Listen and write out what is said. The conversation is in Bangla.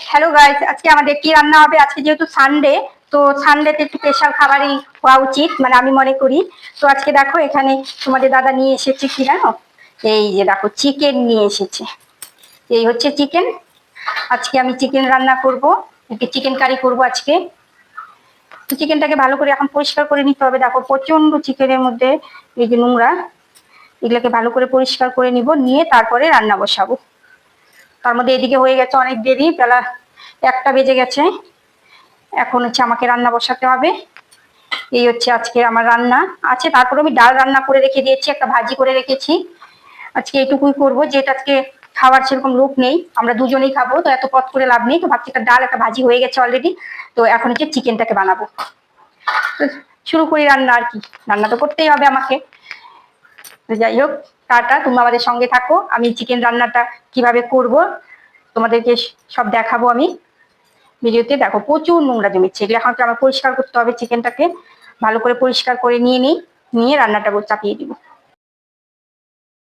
হ্যালো গাইস, আজকে আমাদের কি রান্না হবে? আজকে যেহেতু সানডে, তো সানডেতে একটু স্পেশাল খাবারই হওয়া উচিত, মানে আমি মনে করি। তো আজকে দেখো এখানে তোমাদের দাদা নিয়ে এসেছে কি জানো, এই যে দেখো চিকেন নিয়ে এসেছে। এই হচ্ছে চিকেন। আজকে আমি চিকেন রান্না করব, চিকেন কারি করব আজকে। তো চিকেনটাকে ভালো করে এখন পরিষ্কার করে নিতে হবে। দেখো প্রচন্ড চিকেনের মধ্যে এই যে নোংরা, এগুলোকে ভালো করে পরিষ্কার করে নিব, নিয়ে তারপরে রান্না বসাবো। তার মধ্যে এদিকে হয়ে গেছে অনেক দেরি, বেলা 1টা বেজে গেছে। এখন হচ্ছে আমাকে রান্না বসাতে হবে। এই হচ্ছে আজকে আমার রান্না আছে। তারপরে আমি ডাল রান্না করে রেখে দিয়েছি, একটা ভাজি করে রেখেছি। আজকে এইটুকুই করবো, যেটা আজকে খাওয়ার সেরকম লোক নেই, আমরা দুজনেই খাবো, তো এত পথ করে লাভ নেই। তো ভাবছি একটা ডাল একটা ভাজি হয়ে গেছে অলরেডি। তো এখন হচ্ছে চিকেনটাকে বানাবো। তো শুরু করি রান্না। আর কি, রান্না তো করতেই হবে আমাকে। তো যাই হোক, টাটা, তুমি আমাদের সঙ্গে থাকো। আমি চিকেন রান্নাটা কিভাবে করব তোমাদেরকে সব দেখাবো আমি ভিডিওতে। দেখো প্রচুর নোংরা জমেছে, এগুলো এখন আমার পরিষ্কার করতে হবে। চিকেনটাকে ভালো করে পরিষ্কার করে নিয়ে নিই, নিয়ে রান্নাটা চাপিয়ে দিব।